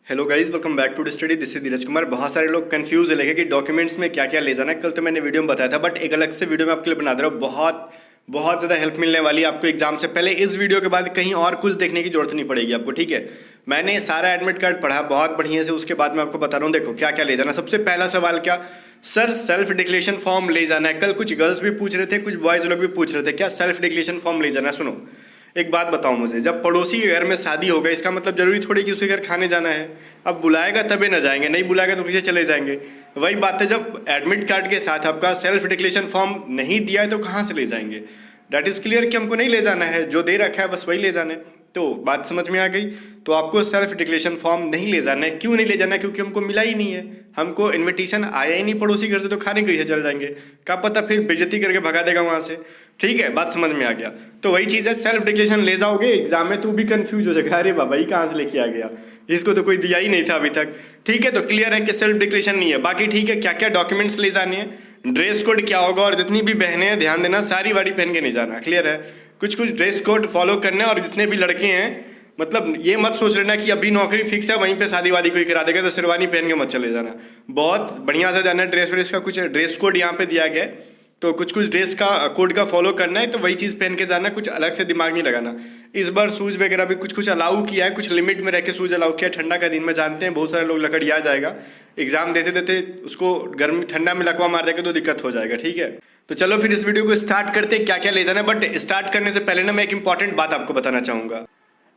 Hello guys, welcome back to the study. This is Dheeraj Kumar. बहुत सारे लोग कंफ्यूज है लेके कि डॉक्यूमेंट्स में क्या क्या ले जाना है। कल तो मैंने वीडियो में बताया था, बट एक अलग से वीडियो में आपके लिए बना दे रहा हूँ। बहुत बहुत ज़्यादा हेल्प मिलने वाली है आपको एग्जाम से पहले। इस वीडियो के बाद कहीं और कुछ देखने की जरूरत नहीं पड़ेगी आपको, ठीक है। मैंने सारा एडमिट कार्ड पढ़ा बहुत बढ़िया से, उसके बाद मैं आपको बता रहा हूँ देखो क्या क्या ले जाना। सबसे पहला सवाल क्या, सर सेल्फ डिक्लेरेशन फॉर्म ले जाना है। कल कुछ गर्ल्स भी पूछ रहे थे, कुछ बॉयज लोग भी पूछ रहे थे क्या सेल्फ डिक्लेरेशन फॉर्म ले जाना है। सुनो, एक बात बताओ मुझे, जब पड़ोसी के घर में शादी होगा इसका मतलब जरूरी थोड़ी कि उसके घर खाने जाना है। अब बुलाएगा तबे ना जाएंगे, नहीं बुलाएगा तो किसे चले जाएंगे। वही बात है, जब एडमिट कार्ड के साथ आपका सेल्फ डिक्लेरेशन फॉर्म नहीं दिया है तो कहाँ से ले जाएंगे। डैट इज क्लियर कि हमको नहीं ले जाना है, जो दे रखा है बस वही ले जाना है। तो बात समझ में आ गई। तो आपको सेल्फ डिक्लेरेशन फॉर्म नहीं ले जाना है। क्यों नहीं ले जाना है? क्योंकि हमको मिला ही नहीं है, हमको इनविटेशन आया ही नहीं पड़ोसी घर से, तो खाने कैसे चल जाएंगे। क्या पता फिर बेइज्जती करके भगा देगा वहां से। ठीक है, बात समझ में आ गया। तो वही चीज़ है, सेल्फ डिक्लेरेशन ले जाओगे एग्जाम में तो भी कंफ्यूज हो जाएगा, अरे बाबा ये कहाँ से लेके आ गया, इसको तो कोई दिया ही नहीं था अभी तक। ठीक है, तो क्लियर है कि सेल्फ डिक्लेरेशन नहीं है। बाकी ठीक है, क्या क्या डॉक्यूमेंट्स ले जाने हैं, ड्रेस कोड क्या होगा, और जितनी भी बहनें हैं ध्यान देना साड़ी वाड़ी पहन के नहीं जाना। क्लियर है, कुछ कुछ ड्रेस कोड फॉलो करना है। और जितने भी लड़के हैं, मतलब ये मत सोच लेना कि अभी नौकरी फिक्स है वहीं पे शादी वादी कोई करा देगा तो शेरवानी पहन के मत चले जाना। बहुत बढ़िया से जाना है। ड्रेस व्रेस का कुछ ड्रेस कोड यहाँ पे दिया गया है, तो कुछ कुछ ड्रेस का कोड का फॉलो करना है, तो वही चीज़ पहन के जाना, कुछ अलग से दिमाग नहीं लगाना। इस बार शूज़ वगैरह भी कुछ कुछ अलाउ किया है, कुछ लिमिट में रह के शूज़ अलाउ किया है। ठंडा का दिन में जानते हैं बहुत सारे लोग लकड़िया जाएगा, एग्जाम देते देते उसको गर्मी ठंडा में लकवा मार देगा तो दिक्कत हो जाएगा। ठीक है, तो चलो फिर इस वीडियो को स्टार्ट करते हैं क्या क्या ले जाना है। बट स्टार्ट करने से पहले ना मैं एक इंपॉर्टेंट बात आपको बताना चाहूँगा।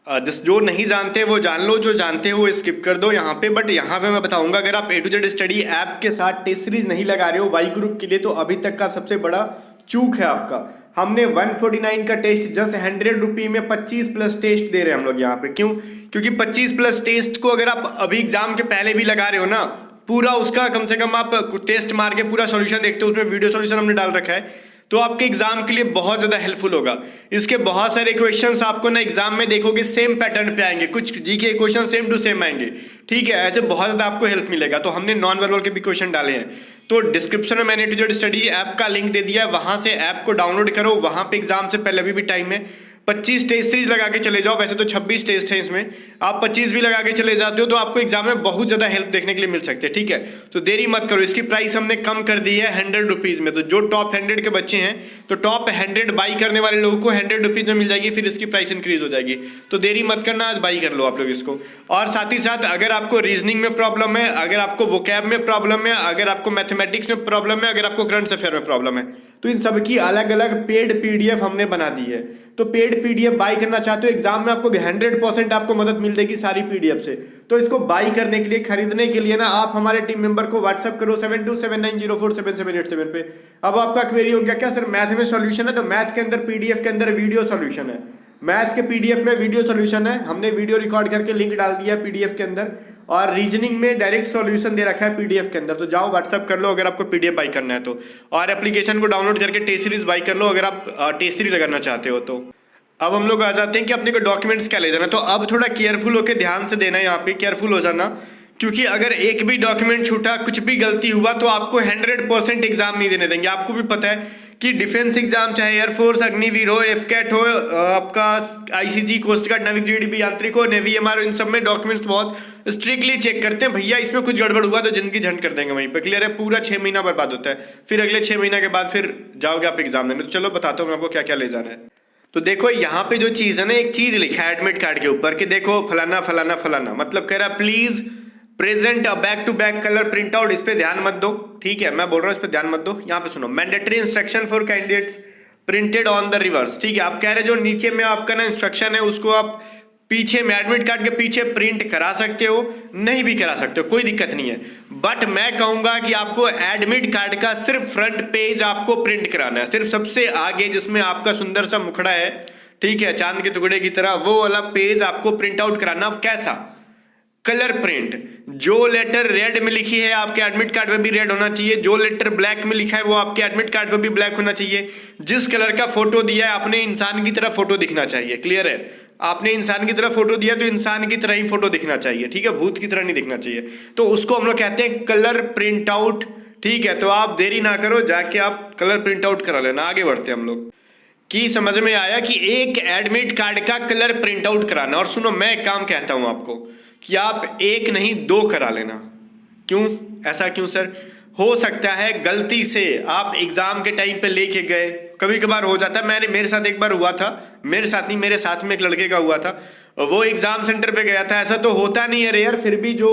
जिस जो नहीं जानते वो जान लो, जो जानते हो वो स्किप कर दो यहाँ पे। बट यहाँ पे मैं बताऊंगा, अगर आप A to Z study app के साथ टेस्ट सीरीज नहीं लगा रहे हो वाई ग्रुप के लिए, तो अभी तक का सबसे बड़ा चूक है आपका। हमने 149 का टेस्ट जस्ट 100 रुपये में 25 प्लस टेस्ट दे रहे हैं हम लोग यहाँ पे। क्यों? क्योंकि 25 प्लस टेस्ट को अगर आप अभी एग्जाम के पहले भी लगा रहे हो ना, पूरा उसका कम से कम आप टेस्ट मार के पूरा सॉल्यूशन देखते हो, उसमें वीडियो सॉल्यूशन हमने डाल रखा है, तो आपके एग्जाम के लिए बहुत ज्यादा हेल्पफुल होगा। इसके बहुत सारे क्वेश्चंस आपको ना एग्जाम में देखोगे सेम पैटर्न पे आएंगे, कुछ GK question same to same आएंगे। ठीक है, ऐसे बहुत ज्यादा आपको हेल्प मिलेगा। तो हमने नॉन वर्बल के भी क्वेश्चन डाले हैं, तो डिस्क्रिप्शन में मैंने A to Z study app का लिंक दे दिया है, वहां से ऐप को डाउनलोड करो। वहां पे एग्जाम से पहले अभी भी टाइम है, 25 टेस्ट सीरीज लगा के चले जाओ। वैसे तो 26 टेस्ट है इसमें, आप 25 भी लगा के चले जाते हो तो आपको एग्जाम में बहुत ज्यादा हेल्प देखने के लिए मिल सकती है। ठीक है, तो देरी मत करो। इसकी प्राइस हमने कम कर दी है 100 रुपीज में। तो जो टॉप 100 के बच्चे हैं, तो टॉप 100 बाई करने वाले लोगों को 100 रुपीज में मिल जाएगी, फिर इसकी प्राइस इंक्रीज हो जाएगी। तो देरी मत करना, आज बाई कर लो आप लोग इसको। और साथ ही साथ अगर आपको रीजनिंग में प्रॉब्लम है, अगर आपको वोकैब में प्रॉब्लम है, अगर आपको मैथमेटिक्स में प्रॉब्लम है, अगर आपको करंट अफेयर में प्रॉब्लम है, तो इन सबकी अलग अलग पेड पीडीएफ हमने बना दी है। तो पेड पीडीएफ बाई करना चाहते हो, एग्जाम में आपको 100% आपको मदद मिल जाएगी सारी पीडीएफ से। तो इसको बाई करने के लिए, खरीदने के लिए ना, आप हमारे टीम मेंबर को व्हाट्सएप करो 7279047787 पे। अब आपका क्वेरी हो गया क्या सर मैथ में सॉल्यूशन है? तो मैथ के अंदर पीडीएफ के अंदर वीडियो सॉल्यूशन है। मैथ के पीडीएफ में वीडियो सॉल्यूशन है, हमने वीडियो रिकॉर्ड करके लिंक डाल दिया है पीडीएफ के अंदर। और रीजनिंग में डायरेक्ट सॉल्यूशन दे रखा है पीडीएफ के अंदर। तो जाओ व्हाट्सएप कर लो अगर आपको पीडीएफ बाई करना है तो। और एप्लीकेशन को डाउनलोड करके टेस्ट सीरीज बाई कर लो अगर आप टेस्ट सीरीज लगाना चाहते हो तो। अब हम लोग आ जाते हैं कि अपने को डॉक्यूमेंट्स क्या ले जाना। तो अब थोड़ा केयरफुल होकर ध्यान से देना है, यहाँ पे केयरफुल हो जाना, क्योंकि अगर एक भी डॉक्यूमेंट छूटा, कुछ भी गलती हुआ तो आपको 100% एग्जाम नहीं देने देंगे। आपको भी पता है कि डिफेंस एग्जाम, चाहे एयरफोर्स, अग्निवीर हो, एफकैट हो, आपका आईसीजी, कोस्ट गार्ड, नाविक, जीडीबी, यांत्रिक हो, नेवी, एमआर, इन सब में डॉक्यूमेंट्स बहुत स्ट्रिक्टली चेक करते हैं। भैया इसमें कुछ गड़बड़ हुआ तो जिंदगी झंड कर देंगे वहीं पे। क्लियर है, पूरा 6 महीना बर्बाद होता है, फिर अगले 6 महीना के बाद फिर जाओगे आप एग्जाम देने। तो चलो बताता हूँ मैं आपको क्या क्या ले जाना है। तो देखो यहाँ पे जो चीज है ना, एक चीज लिखा है एडमिट कार्ड के ऊपर कि देखो फलाना फलाना फलाना, मतलब कह रहा है please present a back to back colour print out. इस पे ध्यान मत दो, ठीक है, मैं बोल रहा हूँ इस पे ध्यान मत दो। यहाँ पे सुनो, mandatory instruction for candidates printed on the reverse. ठीक है, आप कह रहे जो नीचे में आपका ना इंस्ट्रक्शन है उसको आप पीछे में एडमिट कार्ड के पीछे प्रिंट करा सकते हो, नहीं भी करा सकते हो, कोई दिक्कत नहीं है। बट मैं कहूंगा कि आपको एडमिट कार्ड का सिर्फ फ्रंट पेज आपको प्रिंट कराना है, सिर्फ सबसे आगे जिसमें आपका सुंदर सा मुखड़ा है, ठीक है, चांद के टुकड़े की तरह, वो वाला पेज आपको प्रिंट आउट कराना। कैसा? Colour print. जो लेटर रेड में लिखी है आपके एडमिट कार्ड पे भी रेड होना चाहिए, जो लेटर ब्लैक में लिखा है वो आपके एडमिट कार्ड पे भी ब्लैक होना चाहिए। जिस कलर का फोटो दिया है आपने, इंसान की तरह फोटो दिखना चाहिए। क्लियर है, आपने इंसान की तरह फोटो दिया तो इंसान की तरह ही फोटो दिखना चाहिए, ठीक है, भूत की तरह नहीं दिखना चाहिए। तो उसको हम लोग कहते हैं कलर प्रिंट आउट। ठीक है, तो आप देरी ना करो, जाके आप कलर प्रिंट आउट करा लेना। आगे बढ़ते हैं हम लोग। कि समझ में आया कि एक एडमिट कार्ड का कलर प्रिंट आउट कराना। और सुनो, मैं एक काम कहता हूं आपको कि आप एक नहीं 2 करा लेना। क्यों? ऐसा क्यों सर? हो सकता है गलती से आप एग्जाम के टाइम पे लेके गए, कभी कभार हो जाता है। मेरे साथ एक बार हुआ था, मेरे साथ नहीं, मेरे साथ में एक लड़के का हुआ था। वो एग्जाम सेंटर पे गया था। ऐसा तो होता नहीं है रे यार, फिर भी जो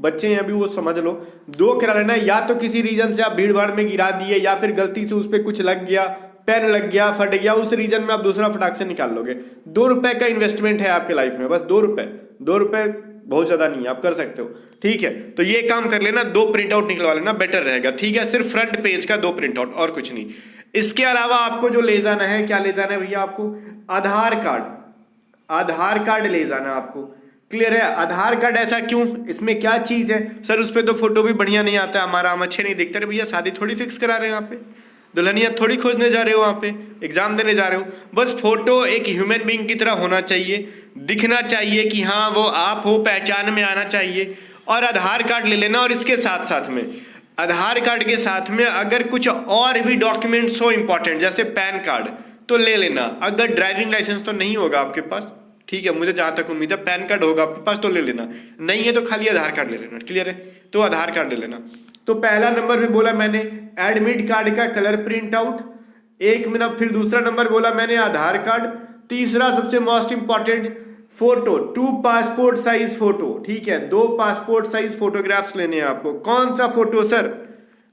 बच्चे हैं अभी वो समझ लो, 2 करा लेना। या तो किसी रीजन से आप भीड़ भाड़ में गिरा दिए, या फिर गलती से उस पर कुछ लग गया, पेन लग गया, फट गया, उस रीजन में आप दूसरा फटाक से निकाल लोगे। 2 रुपए का इन्वेस्टमेंट है आपके लाइफ में, बस 2 रुपए। 2 रुपए बहुत ज्यादा नहीं है, आप कर सकते हो। ठीक है, तो ये काम कर लेना, 2 प्रिंट आउट निकलवा लेना, बेटर रहेगा। ठीक है, सिर्फ फ्रंट पेज का 2 प्रिंट आउट, और कुछ नहीं। इसके अलावा आपको जो ले जाना है, क्या ले जाना है भैया? आपको आधार कार्ड, आधार कार्ड ले जाना आपको। क्लियर है? आधार कार्ड ऐसा क्यों? इसमें क्या चीज है सर? उस पर तो फोटो भी बढ़िया नहीं आता है हमारा, हम अच्छे नहीं दिखते। अरे भैया, शादी थोड़ी फिक्स करा रहे हैं यहाँ पे, दुल्हनिया थोड़ी खोजने जा रहे हो, वहां पे एग्जाम देने जा रहे हो। बस फोटो एक ह्यूमन बीइंग की तरह होना चाहिए, दिखना चाहिए कि हाँ वो आप हो, पहचान में आना चाहिए। और आधार कार्ड ले लेना। और इसके साथ साथ में, आधार कार्ड के साथ में अगर कुछ और भी डॉक्यूमेंट्स हो इंपॉर्टेंट, जैसे पैन कार्ड, तो ले लेना। अगर ड्राइविंग लाइसेंस तो नहीं होगा आपके पास, ठीक है, मुझे जहां तक उम्मीद है, पैन कार्ड होगा आपके पास तो ले लेना, नहीं है तो खाली आधार कार्ड ले लेना। क्लियर है? तो आधार कार्ड ले लेना। तो पहला नंबर पे बोला मैंने एडमिट कार्ड का कलर प्रिंट आउट, 1 मिनट। फिर दूसरा नंबर बोला मैंने आधार कार्ड। तीसरा सबसे most important, photo, 2 passport size photo. ठीक है, 2 पासपोर्ट साइज फोटोग्राफ्स लेने हैं आपको। कौन सा फोटो सर?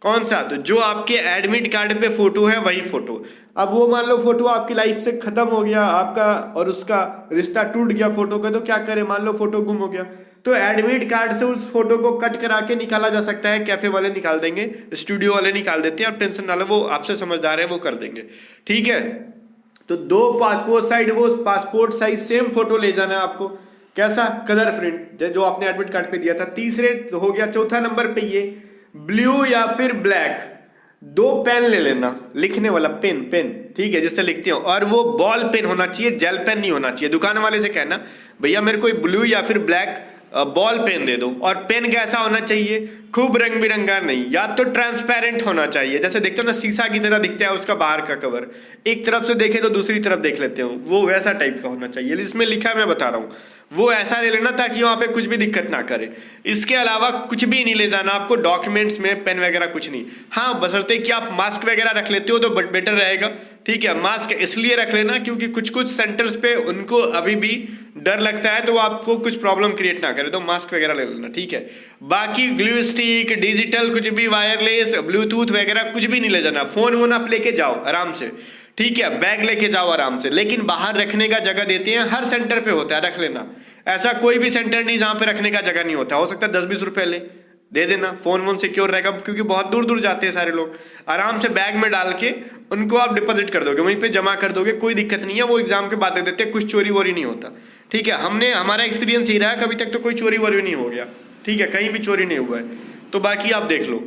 कौन सा? तो जो आपके एडमिट कार्ड पे फोटो है वही फोटो। अब वो मान लो फोटो आपकी लाइफ से खत्म हो गया आपका, और उसका रिश्ता टूट गया फोटो का, तो क्या करे? मान लो फोटो गुम हो गया, तो एडमिट कार्ड से उस फोटो को कट करा के निकाला जा सकता है। कैफे वाले निकाल देंगे, स्टूडियो वाले निकाल देते हैं, आप टेंशन ना लो, वो आपसे समझदार है, वो कर देंगे। ठीक है, तो 2 पासपोर्ट साइज सेम फोटो ले जाना है आपको। कैसा? कलर प्रिंट, जो आपने एडमिट कार्ड पे दिया था। तीसरे तो हो गया, चौथा नंबर पे ये ब्लू या फिर ब्लैक 2 पेन ले लेना, लिखने वाला पेन, ठीक है, जिससे लिखते हो। और वो बॉल पेन होना चाहिए, जेल पेन नहीं होना चाहिए। दुकान वाले से कहना भैया मेरे को ब्लू या फिर ब्लैक बॉल पेन दे दो। और पेन कैसा होना चाहिए? खूब रंग बिरंगा नहीं, या तो ट्रांसपेरेंट होना चाहिए, जैसे देखते हो ना शीशा की तरह दिखता है उसका बाहर का कवर, एक तरफ से देखे तो दूसरी तरफ देख लेते हो, वो वैसा टाइप का होना चाहिए। इसमें लिखा है, मैं बता रहा हूँ, वो ऐसा ले लेना ताकि वहां पे कुछ भी दिक्कत ना करे। इसके अलावा कुछ भी नहीं ले जाना आपको डॉक्यूमेंट्स में, पेन वगैरह कुछ नहीं। हाँ, बशर्ते कि आप मास्क वगैरह रख लेते हो तो बेटर रहेगा। ठीक है, मास्क इसलिए रख लेना क्योंकि कुछ कुछ सेंटर्स पे उनको अभी भी डर लगता है, तो वो आपको कुछ प्रॉब्लम क्रिएट ना करे, तो मास्क वगैरह ले लेना। ठीक है, बाकी ग्लू स्टिक, डिजिटल कुछ भी, वायरलेस, ब्लूटूथ वगैरह कुछ भी नहीं ले जाना। फोन वोन आप लेके जाओ आराम से, ठीक है, बैग लेके जाओ आराम से, लेकिन बाहर रखने का जगह देते हैं, हर सेंटर पे होता है, रख लेना। ऐसा कोई भी सेंटर नहीं जहां पे रखने का जगह नहीं होता। हो सकता है 10-20 रुपए ले दे देना, फोन वोन सिक्योर रहेगा, क्योंकि बहुत दूर दूर जाते हैं सारे लोग। आराम से बैग में डाल के उनको आप डिपॉजिट कर दोगे, वहीं पे जमा कर दोगे, कोई दिक्कत नहीं है। वो एग्जाम के बाद दे देते हैं, कुछ चोरी वोरी नहीं होता। ठीक है, हमारा एक्सपीरियंस ही रहा है, कभी तक तो कोई चोरी वोरी नहीं हो गया। ठीक है, कहीं भी चोरी नहीं हुआ है, तो बाकी आप देख लो।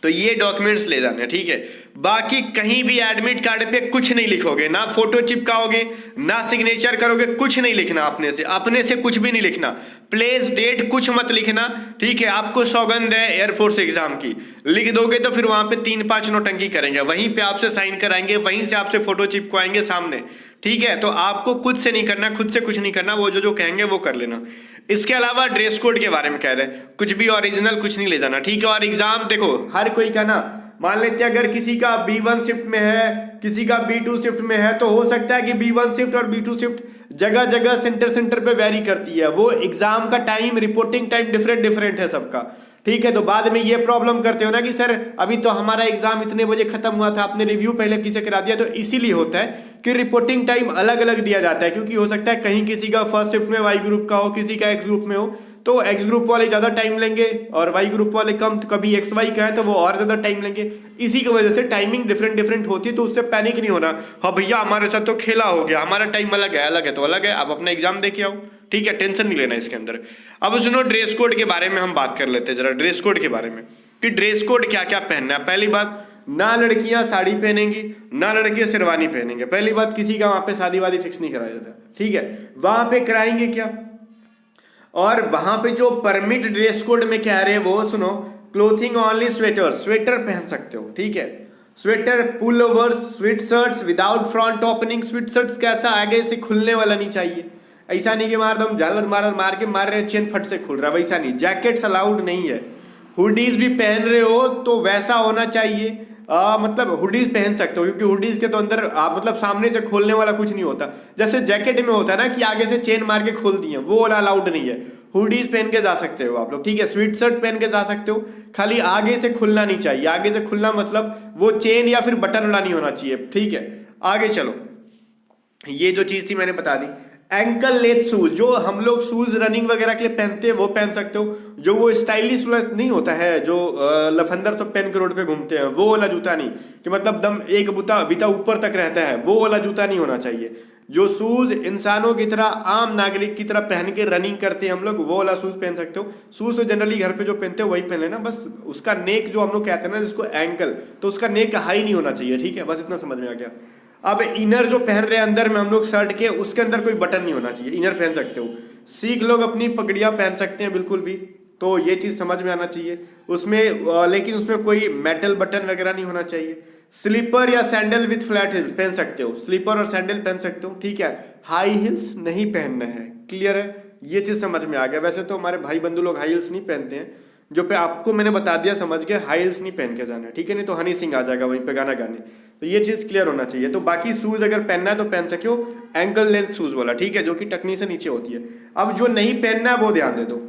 तो ये डॉक्यूमेंट्स ले जाने, ठीक है। बाकी कहीं भी एडमिट कार्ड पे कुछ नहीं लिखोगे, ना फोटो चिपकाओगे, ना सिग्नेचर करोगे, कुछ नहीं लिखना अपने से कुछ भी नहीं लिखना। प्लेस डेट कुछ मत लिखना, ठीक है। आपको सौगंध है एयरफोर्स एग्जाम की, लिख दोगे तो फिर वहां पे 3-5 नौटंकी करेंगे, वहीं पे आपसे साइन कराएंगे, वहीं से आपसे फोटो चिपकवाएंगे सामने, ठीक है। तो आपको खुद से नहीं करना, खुद से कुछ नहीं करना, वो जो कहेंगे वो कर लेना। इसके अलावा ड्रेस कोड के बारे में कह रहे हैं, कुछ भी ओरिजिनल कुछ नहीं ले जाना, ठीक है। और एग्जाम देखो, हर कोई का ना, मान लेते हैं अगर किसी का B1 शिफ्ट में है, किसी का B2 शिफ्ट में है, तो हो सकता है कि B1 शिफ्ट और B2 शिफ्ट जगह जगह सेंटर पे वेरी करती है। वो एग्जाम का टाइम, रिपोर्टिंग टाइम डिफरेंट है सबका, ठीक है। तो बाद में ये प्रॉब्लम करते हो ना कि सर अभी तो हमारा एग्जाम इतने बजे खत्म हुआ था, आपने रिव्यू पहले किसे करा दिया। तो इसीलिए होता है कि रिपोर्टिंग टाइम अलग अलग दिया जाता है, क्योंकि हो सकता है कहीं किसी का फर्स्ट शिफ्ट में Y ग्रुप का हो, किसी का X ग्रुप में हो, तो X ग्रुप वाले ज्यादा टाइम लेंगे और Y ग्रुप वाले कम। तो कभी XY का है तो वो और ज्यादा टाइम लेंगे। इसी की वजह से टाइमिंग डिफरेंट होती है, तो उससे पैनिक नहीं होना। हाँ भैया हमारे साथ तो खेला हो गया, हमारा टाइम अलग है तो अलग है, आप अपना एग्जाम दे के आओ, ठीक है, टेंशन नहीं लेना इसके अंदर। अब सुनो, ड्रेस कोड के बारे में हम बात कर लेते हैं जरा, ड्रेस कोड के बारे में कि ड्रेस कोड क्या क्या पहनना है। पहली बात, ना लड़कियां साड़ी पहनेंगी, ना लड़के शेरवानी पहनेंगे। पहली बात, किसी का वहां पे शादी वादी फिक्स नहीं कराया जाता, ठीक है। वहां पे कराएंगे क्या, और वहां पे जो परमिट ड्रेस कोड में कह रहे हैं वो सुनो, क्लोथिंग ओनली स्वेटर पहन सकते हो, ठीक है। Sweater, pullovers, sweatshirts without front opening. Sweatshirts कैसा, आगे से खुलने वाला नहीं चाहिए, ऐसा नहीं कि मार दम झालर मार के मार रहे चेन फट से खुल रहा है, वैसा नहीं। जैकेट्स अलाउड नहीं है। हुडीज भी पहन रहे हो तो वैसा होना चाहिए, मतलब हुडीज पहन सकते हो, क्योंकि हुडीज के तो अंदर मतलब सामने से खोलने वाला कुछ नहीं होता। जैसे जैकेट में होता है ना कि आगे से चेन मार के खोल दिए, वो वाला अलाउड नहीं है। हुडीज पहन के जा सकते हो आप लोग, ठीक है। स्वेट शर्ट पहन के जा सकते हो, खाली आगे से खुलना नहीं चाहिए। आगे से खुलना मतलब वो चेन या फिर बटन वाला नहीं होना चाहिए, ठीक है। आगे चलो, ये जो चीज थी मैंने बता दी। एंकल लेथ शूज, जो हम लोग शूज रनिंग वगैरह के लिए पहनते हैं वो पहन सकते हो। जो वो स्टाइलिश नहीं होता है, जो लफंदर सब पहन के रोड पे घूमते हैं, वो वाला जूता नहीं, कि मतलब दम एक बीता ऊपर तक रहता है, वो वाला जूता नहीं होना चाहिए। जो शूज इंसानों की तरह, आम नागरिक की तरह पहन के रनिंग करते हैं हम लोग, वो वाला शूज पहन सकते हो। शूज तो जनरली घर पे जो पहनते हो वही पहन लेना, बस उसका नेक जो हम लोग कहते हैं ना जिसको एंकल, तो उसका नेक हाई नहीं होना चाहिए, ठीक है। बस इतना समझ में आ गया। अब इनर जो पहन रहे हैं अंदर में हम लोग शर्ट के, उसके अंदर कोई बटन नहीं होना चाहिए, इनर पहन सकते हो। सिख लोग अपनी पगड़ियां पहन सकते हैं बिल्कुल भी, तो ये चीज समझ में आना चाहिए उसमें, लेकिन उसमें कोई मेटल बटन वगैरह नहीं होना चाहिए। स्लीपर या सैंडल विथ फ्लैट हिल्स पहन सकते हो, स्लीपर और सैंडल पहन सकते हो, ठीक है। हाई हिल्स नहीं पहनना है, क्लियर है, ये चीज समझ में आ गया। वैसे तो हमारे भाई बंधु लोग हाई हिल्स नहीं पहनते हैं, जो पे आपको मैंने बता दिया, समझ के हाई हिल्स नहीं पहन के जाना, ठीक है। नहीं तो हनी सिंह आ जाएगा वहीं पे गाना गाने, तो ये चीज क्लियर होना चाहिए। तो बाकी शूज अगर पहनना है तो पहन सके हो, एंकल लेंथ शूज वाला, ठीक है, जो कि टकनी से नीचे होती है। अब जो नहीं पहनना है वो ध्यान दे दो,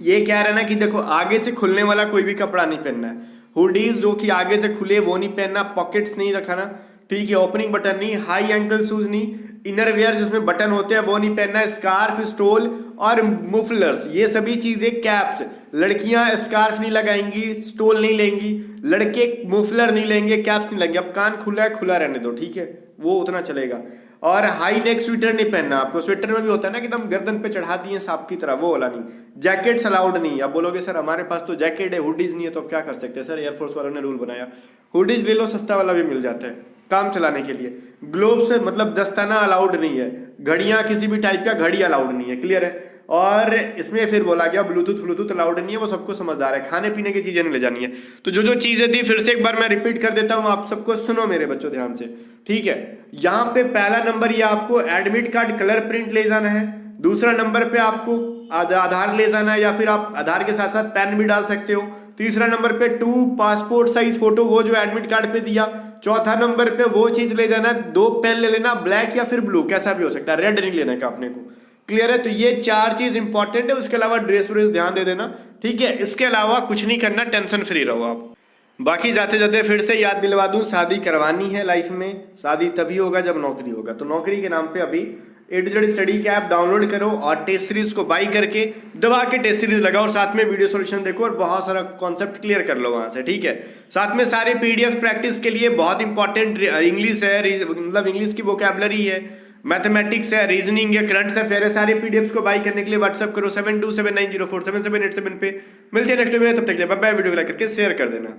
ये कह रहा है ना कि देखो आगे से खुलने वाला कोई भी कपड़ा नहीं पहनना है। हुडीज जो कि आगे से खुले वो नहीं पहनना, पॉकेट्स नहीं रखना, ठीक है, ओपनिंग बटन नहीं, हाई एंकल शूज नहीं, इनर वेयर जिसमें बटन होते हैं वो नहीं पहनना, स्कार्फ, स्टोल और मुफलर्स, ये सभी चीजें, कैप्स, लड़कियां स्कार्फ नहीं लगाएंगी, स्टोल नहीं लेंगी, लड़के मुफलर नहीं लेंगे, कैप्स नहीं लेंगे। अब कान खुला है, खुला रहने दो, ठीक है, वो उतना चलेगा। और हाई नेक स्वेटर नहीं पहनना आपको, स्वेटर में भी होता है ना कि एकदम गर्दन पे चढ़ा दिए सांप की तरह, वो वाला नहीं। जैकेट्स अलाउड नहीं। अब बोलोगे सर हमारे पास तो जैकेट है, हुडीज नहीं है, तो अब क्या कर सकते हैं? सर एयरफोर्स वालों ने रूल बनाया, हुडीज ले लो, सस्ता वाला भी मिल जाता है काम चलाने के लिए। ग्लोव्स मतलब दस्ताना अलाउड नहीं है, घड़ियां किसी भी टाइप का घड़ी अलाउड नहीं है, क्लियर है। और इसमें फिर बोला गया ब्लूटूथ अलाउड नहीं है, वो सबको समझदार है, खाने पीने की चीजें नहीं ले जानी है। तो जो जो चीजें थी फिर से एक बार मैं रिपीट कर देता हूं, आप सबको सुनो मेरे बच्चों ध्यान से, ठीक है। यहाँ पे पहला नंबर ये आपको एडमिट कार्ड कलर प्रिंट ले जाना है। दूसरा नंबर पे आपको आधार ले जाना है, या फिर आप आधार के साथ साथ पैन भी डाल सकते हो। तीसरा नंबर पे 2 पासपोर्ट साइज फोटो, वो जो एडमिट कार्ड पे दिया। चौथा नंबर पे वो चीज ले जाना, 2 पेन ले लेना, ब्लैक या फिर ब्लू, कैसा भी हो सकता है, रेड नहीं लेने का अपने को, क्लियर है। तो ये 4 चीज इंपॉर्टेंट है, उसके अलावा ड्रेस व्रेस ध्यान दे देना, ठीक है। इसके अलावा कुछ नहीं करना, टेंशन फ्री रहो आप। बाकी जाते जाते फिर से याद दिलवा दूं, शादी करवानी है लाइफ में, शादी तभी होगा जब नौकरी होगा। तो नौकरी के नाम पे अभी A to Z स्टडी के ऐप डाउनलोड करो और टेस्ट सीरीज को बाई करके दबा के टेस्ट सीरीज लगाओ, साथ में वीडियो सॉल्यूशन देखो और बहुत सारा कॉन्सेप्ट क्लियर कर लो वहां से, ठीक है। साथ में सारे PDF प्रैक्टिस के लिए बहुत इंपॉर्टेंट इंग्लिश है, मतलब इंग्लिश की वोकैबलरी है, मैथमेटिक्स है, रीजनिंग है, करंट अफेयर है, सारे PDFs को बाई करने के लिए व्हाट्सअप करो 7279047787 पे। मिलते हैं नेक्स्ट वीडियो में, तब तक के लिए बाय बाय। वीडियो को लाइक करके शेयर कर देना।